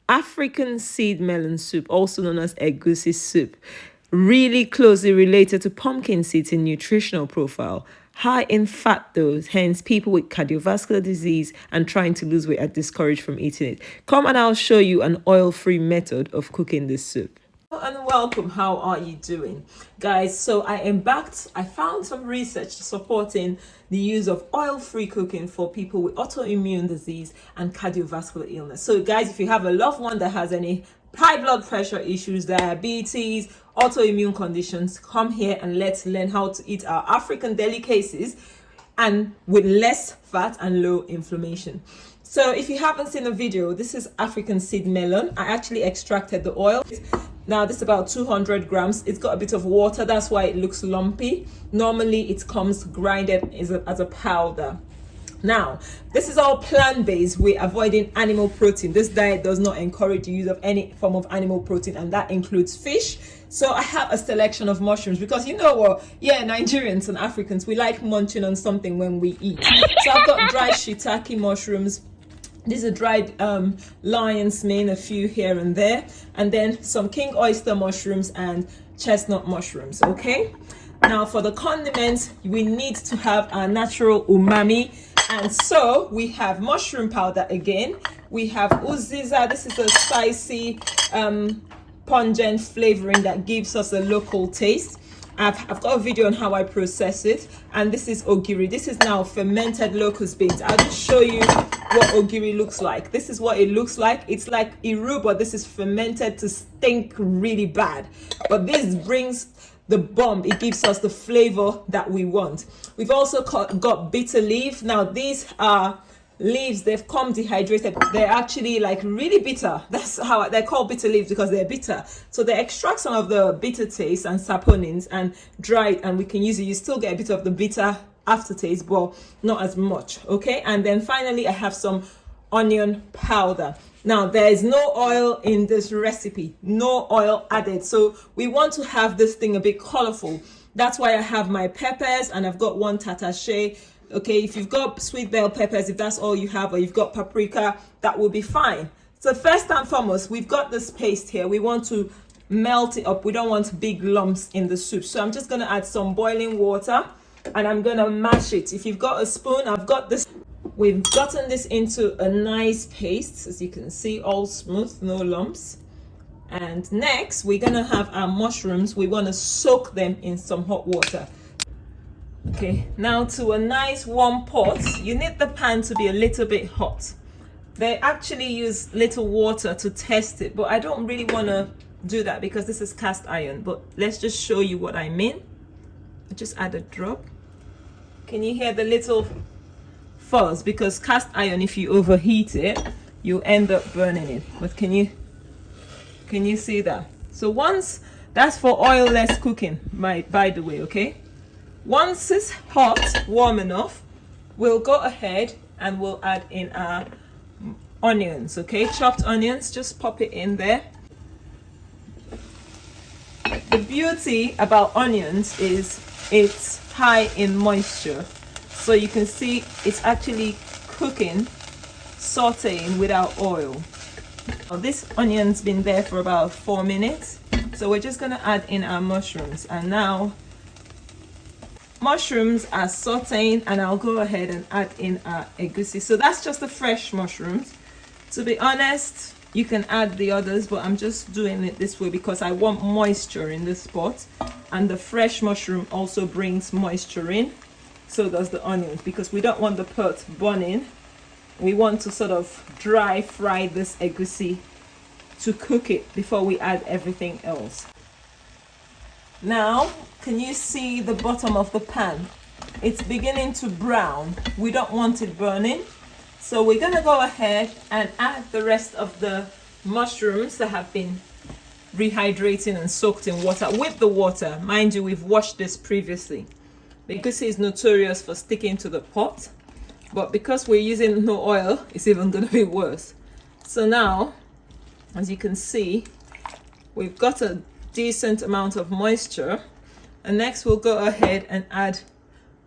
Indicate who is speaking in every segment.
Speaker 1: African seed melon soup, also known as Egusi soup, really closely related to pumpkin seeds in nutritional profile. High in fat though, hence people with cardiovascular disease and trying to lose weight are discouraged from eating it. Come and I'll show you an oil-free method of cooking this soup. And welcome, how are you doing, guys? So I found some research supporting the use of oil-free cooking for people with autoimmune disease and cardiovascular illness. So guys, if you have a loved one that has any high blood pressure issues, diabetes, autoimmune conditions, come here and let's learn how to eat our African delicacies and with less fat and low inflammation. So if you haven't seen a video, this is African seed melon. I actually extracted the oil. Now this is about 200 grams. It's got a bit of water, that's why it looks lumpy. Normally it comes grinded as a powder. Now, this is all plant-based. We're avoiding animal protein. This diet does not encourage the use of any form of animal protein, and that includes fish. So I have a selection of mushrooms because you know what? Yeah, Nigerians and Africans, we like munching on something when we eat. So I've got dried shiitake mushrooms. These are dried lion's mane, a few here and there, and then some king oyster mushrooms and chestnut mushrooms. Okay, now for the condiments, we need to have our natural umami, and so we have mushroom powder again. We have uziza. This is a spicy pungent flavoring that gives us a local taste. I've got a video on how I process it, and this is ogiri. This is now fermented locust beans. I'll just show you what ogiri looks like. This is what it looks like. It's like iru, but this is fermented to stink really bad. But this brings the bomb. It gives us the flavor that we want. We've also got bitter leaf. Now these are leaves, they've come dehydrated. They're actually like really bitter. That's how they're called bitter leaves, because they're bitter. So they extract some of the bitter taste and saponins and dry it, and we can use it. You still get a bit of the bitter aftertaste, but not as much. Okay, and then finally I have some onion powder. Now there is no oil in this recipe, no oil added, so we want to have this thing a bit colorful. That's why I have my peppers, and I've got one tatashe. Okay, if you've got sweet bell peppers, if that's all you have, or you've got paprika, that will be fine. So first and foremost, we've got this paste here. We want to melt it up. We don't want big lumps in the soup. So I'm just going to add some boiling water, and I'm going to mash it. If you've got a spoon, I've got this. We've gotten this into a nice paste, as you can see, all smooth, no lumps. And next, we're going to have our mushrooms. We want to soak them in some hot water. Okay, now to a nice warm pot, you need the pan to be a little bit hot. They actually use little water to test it, but I don't really want to do that because this is cast iron. But let's just show you what I mean. I just add a drop. Can you hear the little fuzz? Because cast iron, if you overheat it, you end up burning it. But can you see that? So once, that's for oil-less cooking, by the way, okay? Once it's hot, warm enough, we'll go ahead and we'll add in our onions, okay? Chopped onions, just pop it in there. The beauty about onions is it's high in moisture. So you can see it's actually cooking, sauteing without oil. Now this onion's been there for about 4 minutes. So we're just gonna add in our mushrooms, and now mushrooms are sauteing, and I'll go ahead and add in our egusi. So that's just the fresh mushrooms. To be honest, you can add the others, but I'm just doing it this way because I want moisture in this pot, and the fresh mushroom also brings moisture in. So does the onions, because we don't want the pot burning. We want to sort of dry fry this egusi to cook it before we add everything else. Now, can you see the bottom of the pan? It's beginning to brown. We don't want it burning. So we're gonna go ahead and add the rest of the mushrooms that have been rehydrating and soaked in water. With the water, mind you, we've washed this previously. Egusi is notorious for sticking to the pot, but because we're using no oil, it's even gonna be worse. So now, as you can see, we've got a decent amount of moisture, and next we'll go ahead and add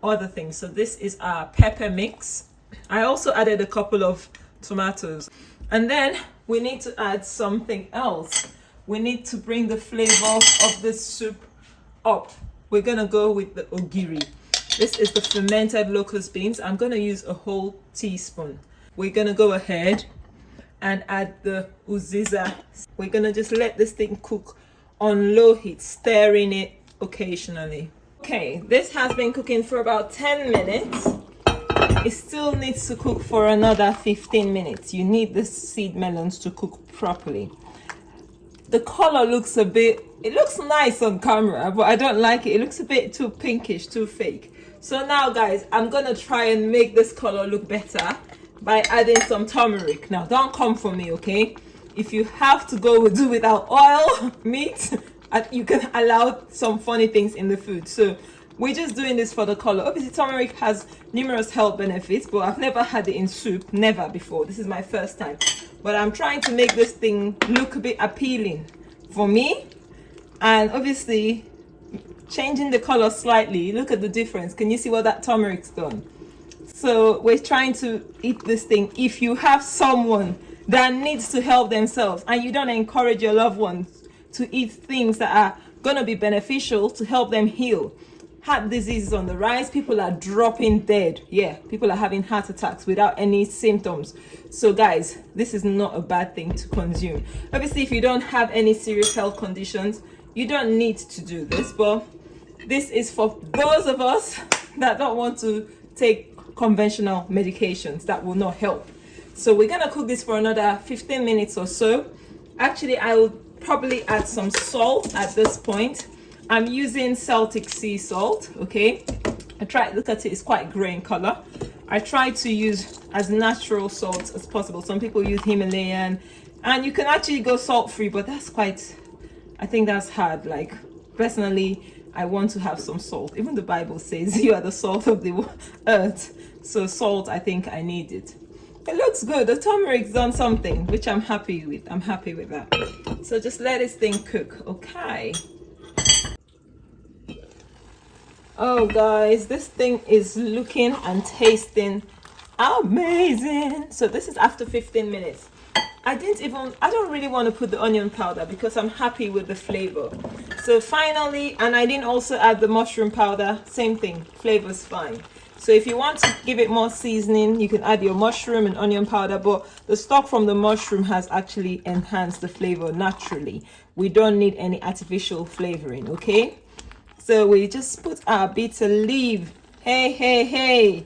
Speaker 1: other things. So this is our pepper mix. I also added a couple of tomatoes, and then we need to add something else. We need to bring the flavor of this soup up. We're gonna go with the ogiri. This is the fermented locust beans. I'm gonna use a whole teaspoon. We're gonna go ahead and add the uziza. We're gonna just let this thing cook on low heat, stirring it occasionally. Okay, this has been cooking for about 10 minutes. It still needs to cook for another 15 minutes. You need the seed melons to cook properly. The color looks it looks nice on camera, but I don't like it. It looks a bit too pinkish, too fake. So now guys, I'm gonna try and make this color look better by adding some turmeric. Now don't come for me, okay? If you have to do without oil, meat, you can allow some funny things in the food. So we're just doing this for the color. Obviously turmeric has numerous health benefits, but I've never had it in soup, never before. This is my first time. But I'm trying to make this thing look a bit appealing for me. And obviously changing the color slightly. Look at the difference. Can you see what that turmeric's done? So we're trying to eat this thing. If you have someone that needs to help themselves and you don't encourage your loved ones to eat things that are going to be beneficial to help them heal. Heart disease is on the rise. People are dropping dead. Yeah, people are having heart attacks without any symptoms. So guys, this is not a bad thing to consume. Obviously, if you don't have any serious health conditions, you don't need to do this. But this is for those of us that don't want to take conventional medications that will not help. So we're gonna cook this for another 15 minutes or so. Actually, I will probably add some salt at this point. I'm using Celtic sea salt, okay? Look at it, it's quite grey in color. I try to use as natural salt as possible. Some people use Himalayan, and you can actually go salt-free, but I think that's hard. Like, personally, I want to have some salt. Even the Bible says you are the salt of the earth. So salt, I think I need it. It looks good. The turmeric's done something, which I'm happy with. I'm happy with that. So just let this thing cook, okay? Oh guys, this thing is looking and tasting amazing. So this is after 15 minutes. I don't really want to put the onion powder because I'm happy with the flavor. So finally, and I didn't also add the mushroom powder, same thing, flavor's fine. So if you want to give it more seasoning, you can add your mushroom and onion powder, but the stock from the mushroom has actually enhanced the flavor naturally. We don't need any artificial flavoring, okay? So we just put our bitter leaf. Hey.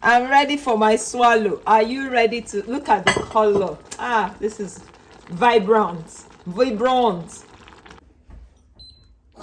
Speaker 1: I'm ready for my swallow. Are you ready to look at the color? This is vibrant.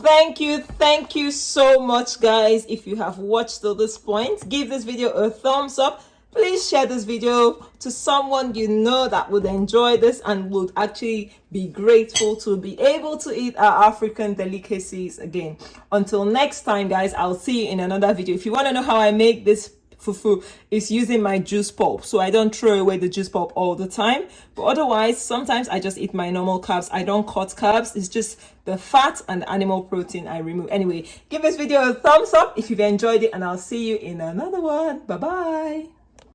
Speaker 1: Thank you so much, guys. If you have watched to this point, give this video a thumbs up. Please share this video to someone you know that would enjoy this and would actually be grateful to be able to eat our African delicacies again. Until next time, guys, I'll see you in another video. If you want to know how I make this fufu, it's using my juice pulp, so I don't throw away the juice pulp all the time, but otherwise sometimes I just eat my normal carbs. I don't cut carbs. It's just the fat and the animal protein I remove. Anyway, give this video a thumbs up if you've enjoyed it, and I'll see you in another one. Bye bye.